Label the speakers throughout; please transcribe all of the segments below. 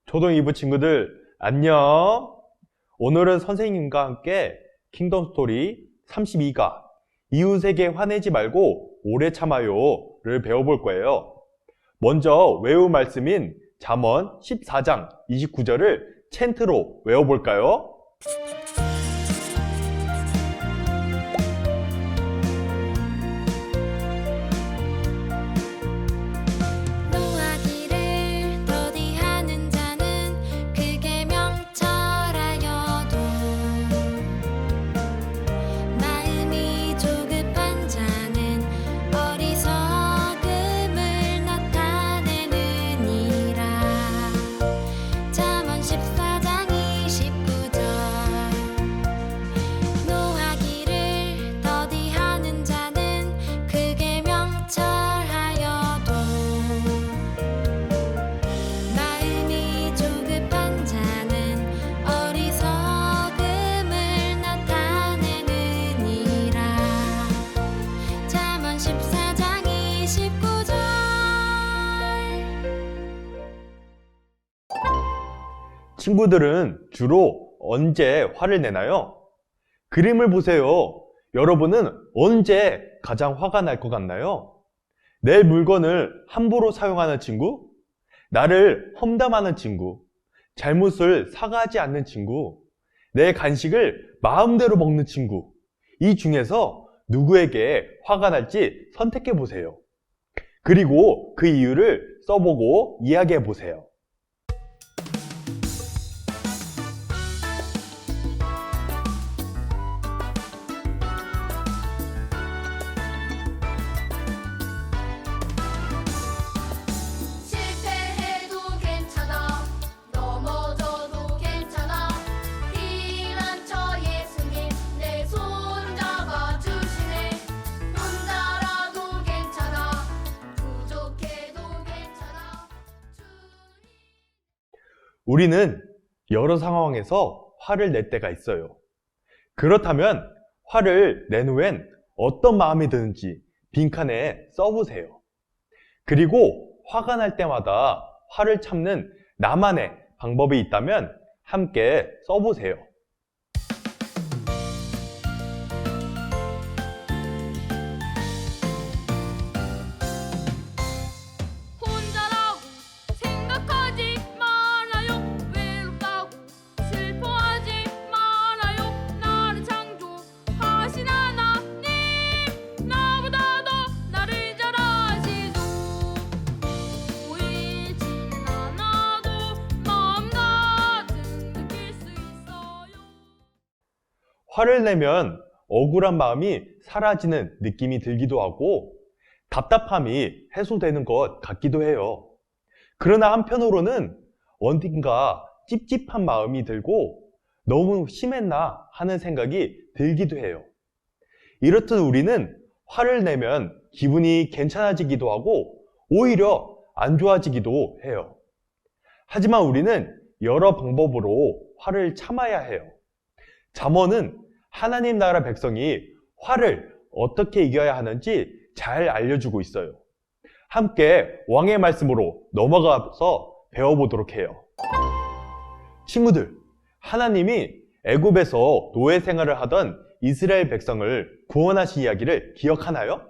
Speaker 1: 초등 2부 친구들 안녕. 오늘은 선생님과 함께 킹덤 스토리 32가 이웃에게 화내지 말고 오래 참아요를 배워볼 거예요. 먼저 외울 말씀인 잠언 14장 29절을 찬트로 외워볼까요? 친구들은 주로 언제 화를 내나요? 그림을 보세요. 여러분은 언제 가장 화가 날 것 같나요? 내 물건을 함부로 사용하는 친구? 나를 험담하는 친구? 잘못을 사과하지 않는 친구? 내 간식을 마음대로 먹는 친구? 이 중에서 누구에게 화가 날지 선택해 보세요. 그리고 그 이유를 써보고 이야기해 보세요. 우리는 여러 상황에서 화를 낼 때가 있어요. 그렇다면 화를 낸 후엔 어떤 마음이 드는지 빈칸에 써보세요. 그리고 화가 날 때마다 화를 참는 나만의 방법이 있다면 함께 써보세요. 화를 내면 억울한 마음이 사라지는 느낌이 들기도 하고 답답함이 해소되는 것 같기도 해요. 그러나 한편으로는 어딘가 찝찝한 마음이 들고 너무 심했나 하는 생각이 들기도 해요. 이렇듯 우리는 화를 내면 기분이 괜찮아지기도 하고 오히려 안 좋아지기도 해요. 하지만 우리는 여러 방법으로 화를 참아야 해요. 잠언은 하나님 나라 백성이 화를 어떻게 이겨야 하는지 잘 알려주고 있어요. 함께 왕의 말씀으로 넘어가서 배워보도록 해요. 친구들, 하나님이 애굽에서 노예 생활을 하던 이스라엘 백성을 구원하신 이야기를 기억하나요?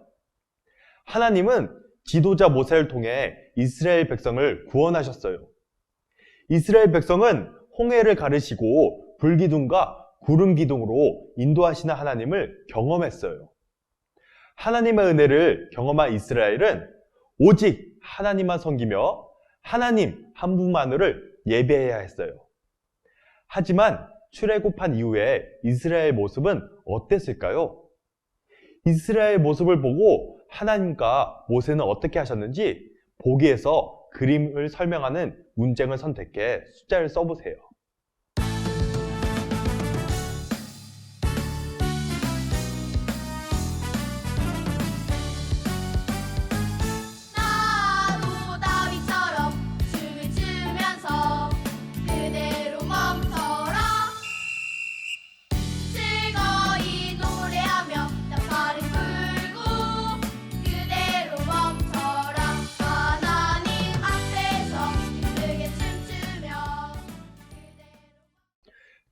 Speaker 1: 하나님은 지도자 모세를 통해 이스라엘 백성을 구원하셨어요. 이스라엘 백성은 홍해를 가르시고 불기둥과 구름 기둥으로 인도하시는 하나님을 경험했어요. 하나님의 은혜를 경험한 이스라엘은 오직 하나님만 섬기며 하나님 한 분만을 예배해야 했어요. 하지만 출애굽한 이후에 이스라엘 모습은 어땠을까요? 이스라엘 모습을 보고 하나님과 모세는 어떻게 하셨는지 보기에서 그림을 설명하는 문장을 선택해 숫자를 써보세요.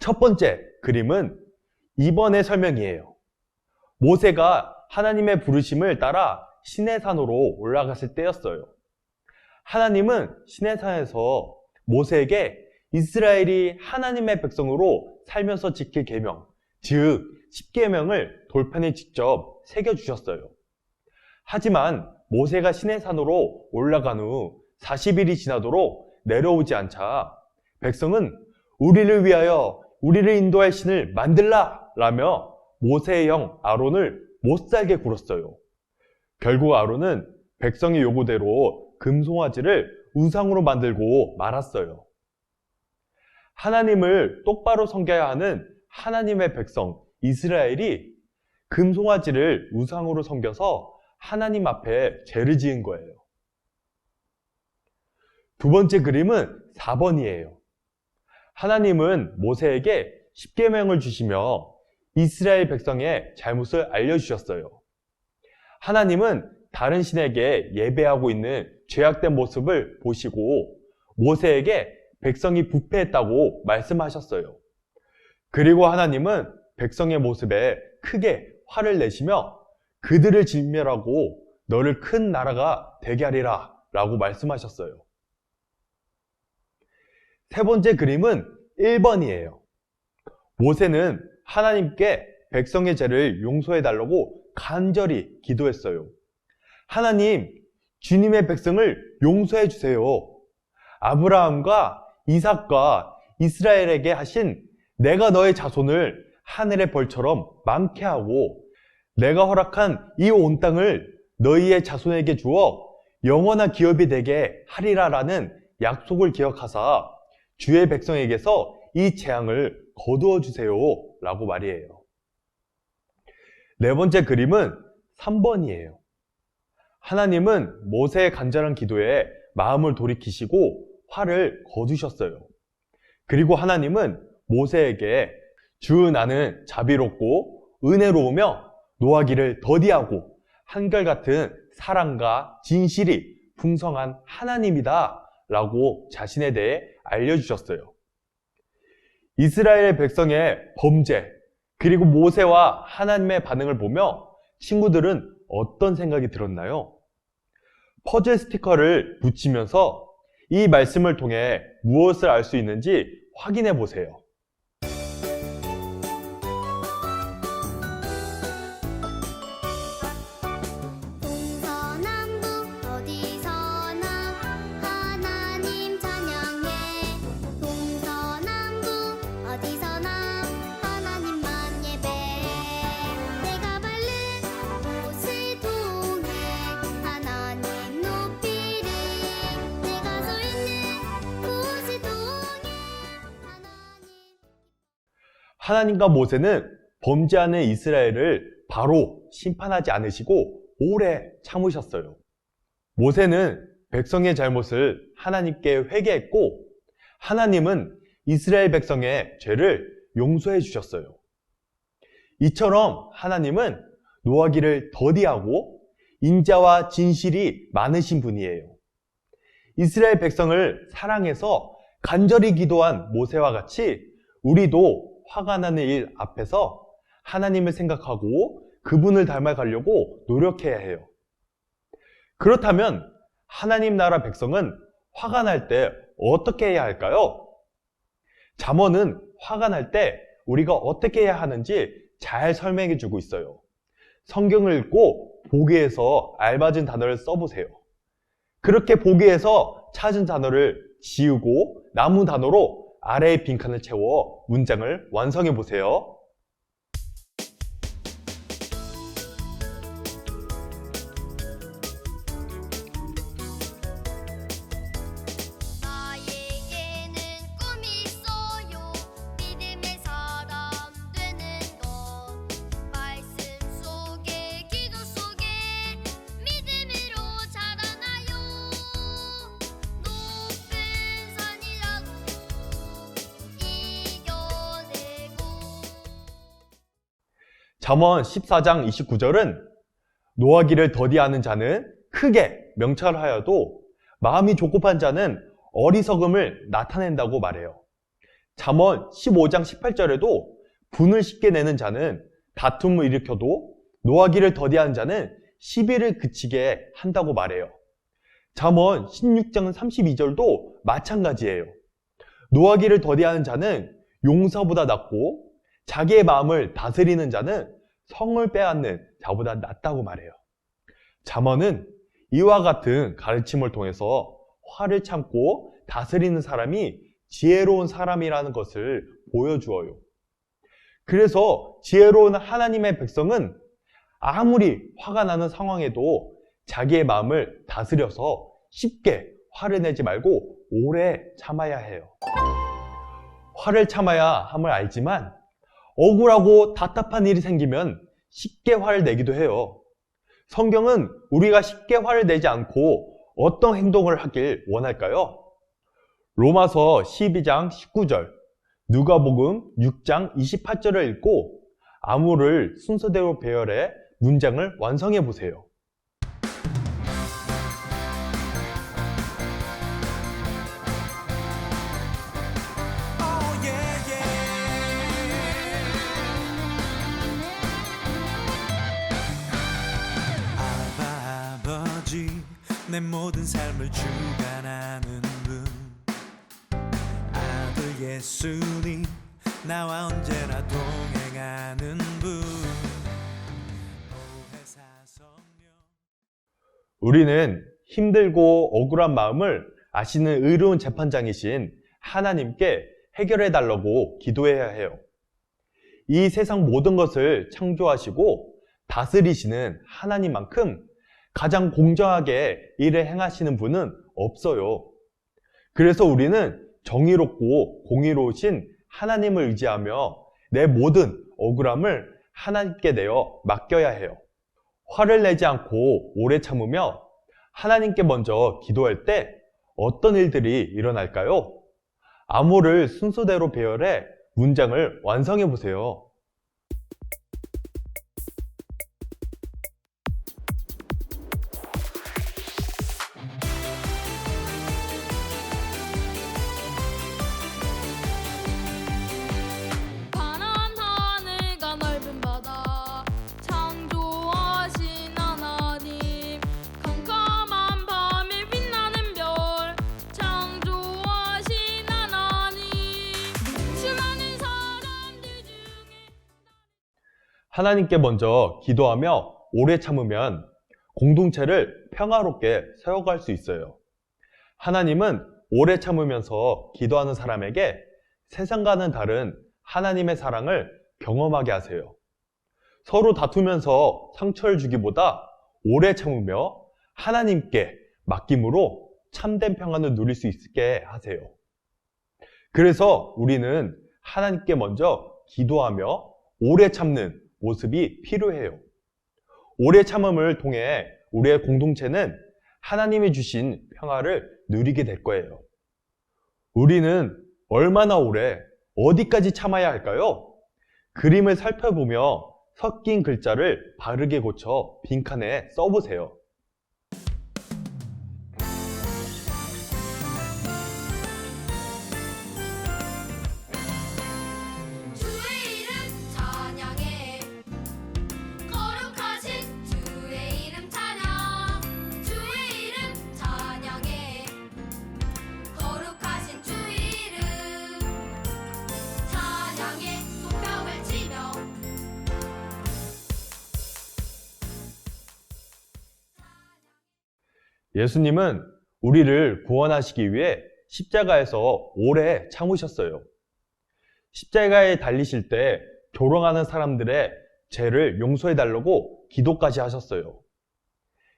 Speaker 1: 첫 번째 그림은 2번의 설명이에요. 모세가 하나님의 부르심을 따라 시내산으로 올라갔을 때였어요. 하나님은 시내산에서 모세에게 이스라엘이 하나님의 백성으로 살면서 지킬 계명, 즉 10계명을 돌판에 직접 새겨주셨어요. 하지만 모세가 시내산으로 올라간 후 40일이 지나도록 내려오지 않자 백성은 우리를 위하여 우리를 인도할 신을 만들라 라며 모세의 형 아론을 못살게 굴었어요. 결국 아론은 백성의 요구대로 금송아지를 우상으로 만들고 말았어요. 하나님을 똑바로 섬겨야 하는 하나님의 백성 이스라엘이 금송아지를 우상으로 섬겨서 하나님 앞에 죄를 지은 거예요. 두 번째 그림은 4번이에요. 하나님은 모세에게 10계명을 주시며 이스라엘 백성의 잘못을 알려주셨어요. 하나님은 다른 신에게 예배하고 있는 죄악된 모습을 보시고 모세에게 백성이 부패했다고 말씀하셨어요. 그리고 하나님은 백성의 모습에 크게 화를 내시며 그들을 진멸하고 너를 큰 나라가 되게 하리라 라고 말씀하셨어요. 세 번째 그림은 1번이에요. 모세는 하나님께 백성의 죄를 용서해 달라고 간절히 기도했어요. 하나님, 주님의 백성을 용서해 주세요. 아브라함과 이삭과 이스라엘에게 하신 내가 너의 자손을 하늘의 벌처럼 많게 하고 내가 허락한 이 온 땅을 너희의 자손에게 주어 영원한 기업이 되게 하리라라는 약속을 기억하사 주의 백성에게서 이 재앙을 거두어 주세요 라고 말이에요. 네 번째 그림은 3번이에요. 하나님은 모세의 간절한 기도에 마음을 돌이키시고 화를 거두셨어요. 그리고 하나님은 모세에게 주 나는 자비롭고 은혜로우며 노하기를 더디하고 한결같은 사랑과 진실이 풍성한 하나님이다 라고 자신에 대해 알려주셨어요. 이스라엘 백성의 범죄 그리고 모세와 하나님의 반응을 보며 친구들은 어떤 생각이 들었나요? 퍼즐 스티커를 붙이면서 이 말씀을 통해 무엇을 알 수 있는지 확인해 보세요.
Speaker 2: 동서남북 어디서나 하나님 찬양해. 동서남북 어디서나 하나님만 예배해. 내가 밟는 곳을 통해 하나님 높이리. 내가 서 있는 곳을 통해 하나님.
Speaker 1: 하나님과 모세는 범죄하는 이스라엘을 바로 심판하지 않으시고 오래 참으셨어요. 모세는 백성의 잘못을 하나님께 회개했고 하나님은 이스라엘 백성의 죄를 용서해 주셨어요. 이처럼 하나님은 노하기를 더디하고 인자와 진실이 많으신 분이에요. 이스라엘 백성을 사랑해서 간절히 기도한 모세와 같이 우리도 화가 나는 일 앞에서 하나님을 생각하고 그분을 닮아가려고 노력해야 해요. 그렇다면 하나님 나라 백성은 화가 날 때 어떻게 해야 할까요? 잠언은 화가 날 때 우리가 어떻게 해야 하는지 잘 설명해 주고 있어요. 성경을 읽고 보기에서 알맞은 단어를 써보세요. 그렇게 보기에서 찾은 단어를 지우고 남은 단어로 아래의 빈칸을 채워 문장을 완성해 보세요.
Speaker 2: 나에게는 꿈이 있어요. 믿음의 사람 되는 것. 말씀 속에 기도 속에 믿음으로 자라나요. 높은 산이라도 이겨내고.
Speaker 1: 잠언 14장 29절은 노하기를 더디하는 자는 크게 명철하여도 마음이 조급한 자는 어리석음을 나타낸다고 말해요. 잠언 15장 18절에도 분을 쉽게 내는 자는 다툼을 일으켜도 노하기를 더디하는 자는 시비를 그치게 한다고 말해요. 잠언 16장 32절도 마찬가지예요. 노하기를 더디하는 자는 용사보다 낫고 자기의 마음을 다스리는 자는 성을 빼앗는 자보다 낫다고 말해요. 잠언은 이와 같은 가르침을 통해서 화를 참고 다스리는 사람이 지혜로운 사람이라는 것을 보여주어요. 그래서 지혜로운 하나님의 백성은 아무리 화가 나는 상황에도 자기의 마음을 다스려서 쉽게 화를 내지 말고 오래 참아야 해요. 화를 참아야 함을 알지만 억울하고 답답한 일이 생기면 쉽게 화를 내기도 해요. 성경은 우리가 쉽게 화를 내지 않고 어떤 행동을 하길 원할까요? 로마서 12장 19절, 누가복음 6장 28절을 읽고 아무를 순서대로 배열해 문장을 완성해 보세요.
Speaker 3: 아버지 내 모든 삶을 주관하는 분 아들 예수님 나와 언제나 동행하는 분 보혜사성령
Speaker 1: 우리는 힘들고 억울한 마음을 아시는 의로운 재판장이신 하나님께 해결해 달라고 기도해야 해요. 이 세상 모든 것을 창조하시고 다스리시는 하나님만큼 가장 공정하게 일을 행하시는 분은 없어요. 그래서 우리는 정의롭고 공의로우신 하나님을 의지하며 내 모든 억울함을 하나님께 내어 맡겨야 해요. 화를 내지 않고 오래 참으며 하나님께 먼저 기도할 때 어떤 일들이 일어날까요? 암호를 순서대로 배열해 문장을 완성해 보세요.
Speaker 2: 파란 하늘과 넓은 바다 창조하신 하나님 캄캄한 밤에 빛나는 별 창조하신 하나님 수많은 사람들 중에
Speaker 1: 하나님께 먼저 기도하며 오래 참으면 공동체를 평화롭게 세워갈 수 있어요. 하나님은 오래 참으면서 기도하는 사람에게 세상과는 다른 하나님의 사랑을 경험하게 하세요. 서로 다투면서 상처를 주기보다 오래 참으며 하나님께 맡김으로 참된 평안을 누릴 수 있게 하세요. 그래서 우리는 하나님께 먼저 기도하며 오래 참는 모습이 필요해요. 오래 참음을 통해 우리의 공동체는 하나님이 주신 평화를 누리게 될 거예요. 우리는 얼마나 오래, 어디까지 참아야 할까요? 그림을 살펴보며 섞인 글자를 바르게 고쳐 빈칸에 써보세요.
Speaker 2: 주의 이름 찬양해 거룩하신 주의 이름 찬양 주의 이름 찬양해 거룩하신 주의 이름 찬양해 높여 외치며
Speaker 1: 예수님은 우리를 구원하시기 위해 십자가에서 오래 참으셨어요. 십자가에 달리실 때 조롱하는 사람들의 죄를 용서해달라고 기도까지 하셨어요.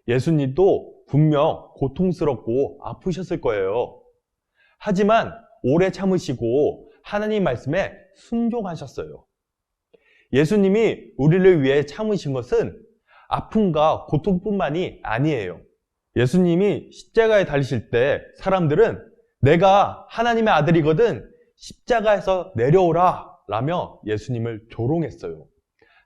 Speaker 1: 예수님도 분명 고통스럽고 아프셨을 거예요. 하지만 오래 참으시고 하나님 말씀에 순종하셨어요. 예수님이 우리를 위해 참으신 것은 아픔과 고통뿐만이 아니에요. 예수님이 십자가에 달리실 때 사람들은 내가 하나님의 아들이거든 십자가에서 내려오라 라며 예수님을 조롱했어요.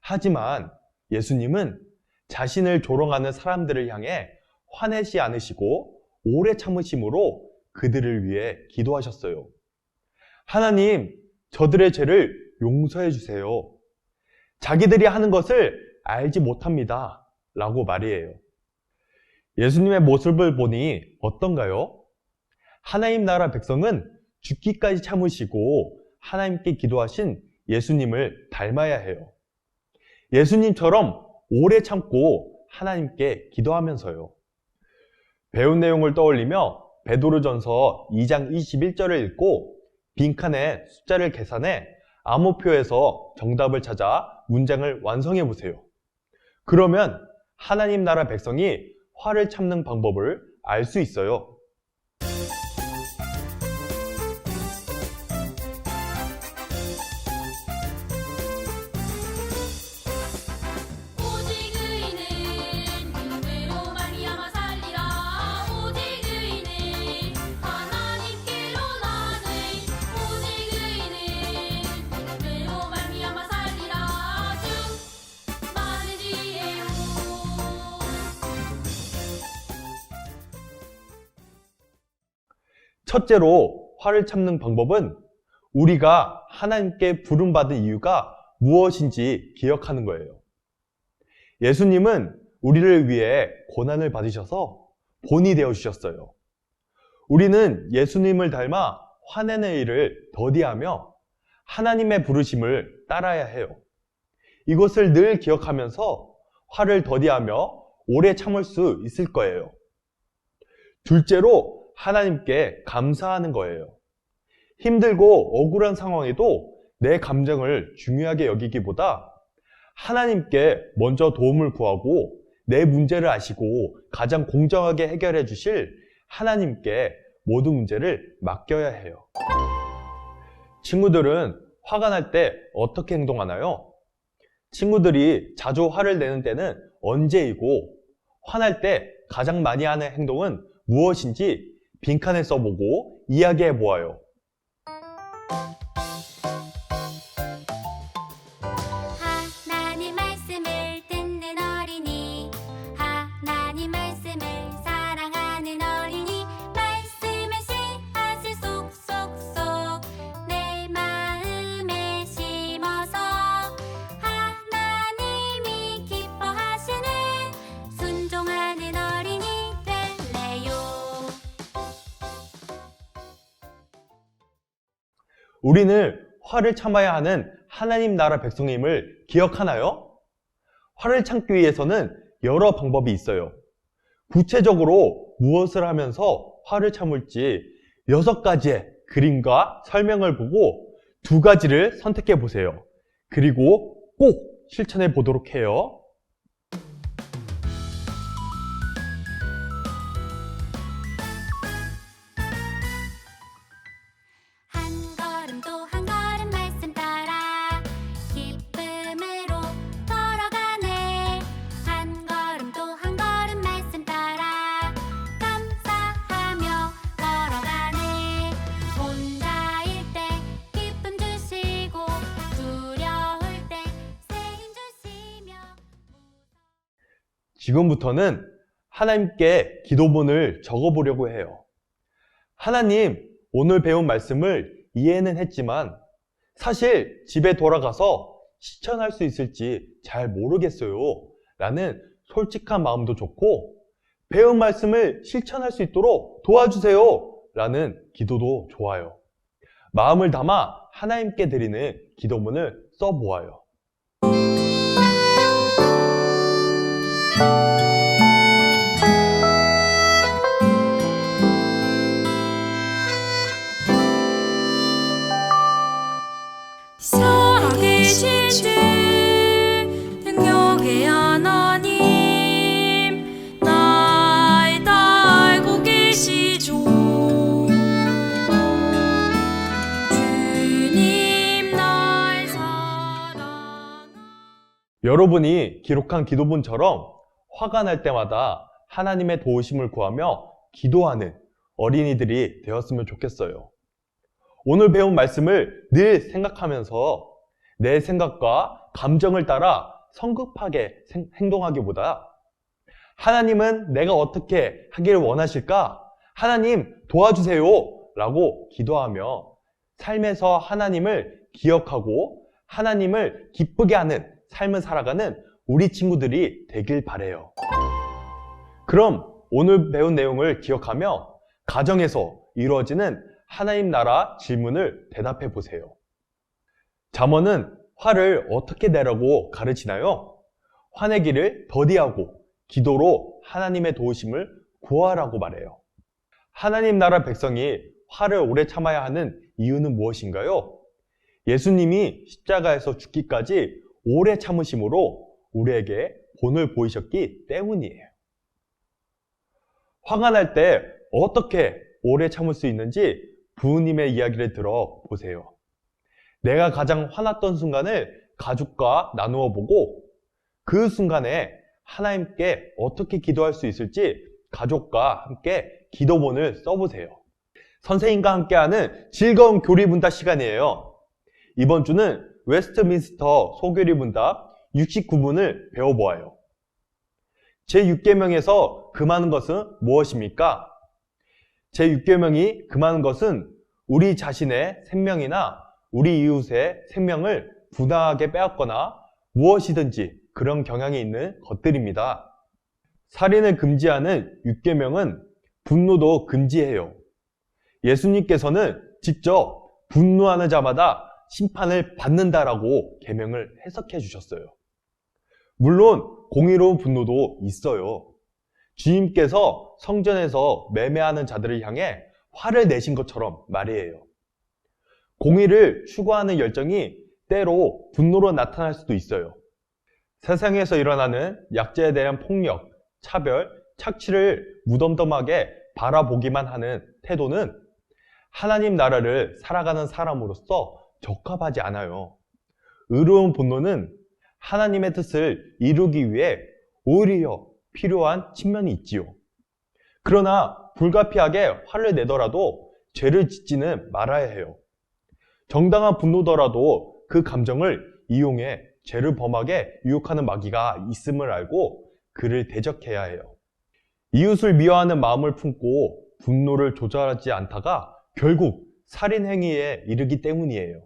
Speaker 1: 하지만 예수님은 자신을 조롱하는 사람들을 향해 화내지 않으시고 오래 참으심으로 그들을 위해 기도하셨어요. 하나님, 저들의 죄를 용서해 주세요. 자기들이 하는 것을 알지 못합니다. 라고 말이에요. 예수님의 모습을 보니 어떤가요? 하나님 나라 백성은 죽기까지 참으시고 하나님께 기도하신 예수님을 닮아야 해요. 예수님처럼 오래 참고 하나님께 기도하면서요. 배운 내용을 떠올리며 베드로전서 2장 21절을 읽고 빈칸에 숫자를 계산해 암호표에서 정답을 찾아 문장을 완성해 보세요. 그러면 하나님 나라 백성이 화를 참는 방법을 알 수 있어요.
Speaker 2: 오직 의인은 믿음으로 말미암아 살리라. 오직 의인은 하나님께로 나네. 오직 의인은 믿음으로 말미암아 살리라. 주 많은 지혜로.
Speaker 1: 첫째로 화를 참는 방법은 우리가 하나님께 부름받은 이유가 무엇인지 기억하는 거예요. 예수님은 우리를 위해 고난을 받으셔서 본이 되어 주셨어요. 우리는 예수님을 닮아 화내는 일을 더디하며 하나님의 부르심을 따라야 해요. 이것을 늘 기억하면서 화를 더디하며 오래 참을 수 있을 거예요. 둘째로 하나님께 감사하는 거예요. 힘들고 억울한 상황에도 내 감정을 중요하게 여기기보다 하나님께 먼저 도움을 구하고 내 문제를 아시고 가장 공정하게 해결해 주실 하나님께 모든 문제를 맡겨야 해요. 친구들은 화가 날 때 어떻게 행동하나요? 친구들이 자주 화를 내는 때는 언제이고 화날 때 가장 많이 하는 행동은 무엇인지 빈칸에 써보고 이야기해 보아요.
Speaker 2: 하나님 말씀을 듣는 어린이, 하나님 말씀을 사랑하는 어린이, 말씀의 씨앗을 쏙쏙쏙 내 마음에 심어서 하나님이 기뻐하시는 순종하는 어린이 될래요.
Speaker 1: 우리는 화를 참아야 하는 하나님 나라 백성임을 기억하나요? 화를 참기 위해서는 여러 방법이 있어요. 구체적으로 무엇을 하면서 화를 참을지 6가지의 그림과 설명을 보고 2가지를 선택해 보세요. 그리고 꼭 실천해 보도록 해요.
Speaker 2: 한 걸음 또 한 걸음 말씀 따라 기쁨으로 걸어가네. 한 걸음 또 한 걸음 말씀 따라 감사하며 걸어가네. 혼자일 때 기쁨 주시고 두려울 때 새 힘 주시며.
Speaker 1: 지금부터는 하나님께 기도문을 적어보려고 해요. 하나님, 오늘 배운 말씀을 이해는 했지만 사실 집에 돌아가서 실천할 수 있을지 잘 모르겠어요. 라는 솔직한 마음도 좋고 배운 말씀을 실천할 수 있도록 도와주세요. 라는 기도도 좋아요. 마음을 담아 하나님께 드리는 기도문을 써보아요.
Speaker 4: 살아계신 주 능력의 하나님 날 다 알고 계시죠. 주님 날 사랑.
Speaker 1: 여러분이 기록한 기도문처럼 화가 날 때마다 하나님의 도우심을 구하며 기도하는 어린이들이 되었으면 좋겠어요. 오늘 배운 말씀을 늘 생각하면서 내 생각과 감정을 따라 성급하게 행동하기보다 하나님은 내가 어떻게 하기를 원하실까? 하나님 도와주세요! 라고 기도하며 삶에서 하나님을 기억하고 하나님을 기쁘게 하는 삶을 살아가는 우리 친구들이 되길 바래요. 그럼 오늘 배운 내용을 기억하며 가정에서 이루어지는 하나님 나라 질문을 대답해 보세요. 잠언은 화를 어떻게 내라고 가르치나요? 화내기를 더디하고 기도로 하나님의 도우심을 구하라고 말해요. 하나님 나라 백성이 화를 오래 참아야 하는 이유는 무엇인가요? 예수님이 십자가에서 죽기까지 오래 참으심으로 우리에게 본을 보이셨기 때문이에요. 화가 날 때 어떻게 오래 참을 수 있는지 부모님의 이야기를 들어보세요. 내가 가장 화났던 순간을 가족과 나누어 보고 그 순간에 하나님께 어떻게 기도할 수 있을지 가족과 함께 기도본을 써보세요. 선생님과 함께하는 즐거운 교리문답 시간이에요. 이번 주는 웨스트민스터 소교리문답 69문을 배워보아요. 제6계명에서 금하는 것은 무엇입니까? 제6계명이 금하는 것은 우리 자신의 생명이나 우리 이웃의 생명을 부당하게 빼앗거나 무엇이든지 그런 경향이 있는 것들입니다. 살인을 금지하는 6계명은 분노도 금지해요. 예수님께서는 직접 분노하는 자마다 심판을 받는다라고 계명을 해석해 주셨어요. 물론 공의로운 분노도 있어요. 주님께서 성전에서 매매하는 자들을 향해 화를 내신 것처럼 말이에요. 공의를 추구하는 열정이 때로 분노로 나타날 수도 있어요. 세상에서 일어나는 약자에 대한 폭력, 차별, 착취를 무덤덤하게 바라보기만 하는 태도는 하나님 나라를 살아가는 사람으로서 적합하지 않아요. 의로운 분노는 하나님의 뜻을 이루기 위해 오히려 필요한 측면이 있지요. 그러나 불가피하게 화를 내더라도 죄를 짓지는 말아야 해요. 정당한 분노더라도 그 감정을 이용해 죄를 범하게 유혹하는 마귀가 있음을 알고 그를 대적해야 해요. 이웃을 미워하는 마음을 품고 분노를 조절하지 않다가 결국 살인 행위에 이르기 때문이에요.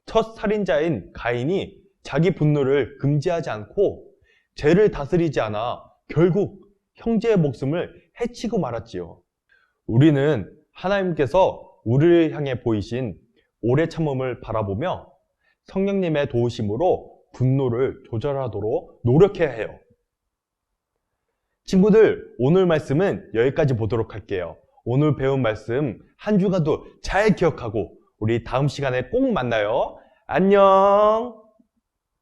Speaker 1: 첫 살인자인 가인이 자기 분노를 금지하지 않고 죄를 다스리지 않아 결국 형제의 목숨을 해치고 말았지요. 우리는 하나님께서 우리를 향해 보이신 오래 참음을 바라보며 성령님의 도우심으로 분노를 조절하도록 노력해야 해요. 친구들, 오늘 말씀은 여기까지 보도록 할게요. 오늘 배운 말씀 한 주간도 잘 기억하고 우리 다음 시간에 꼭 만나요. 안녕!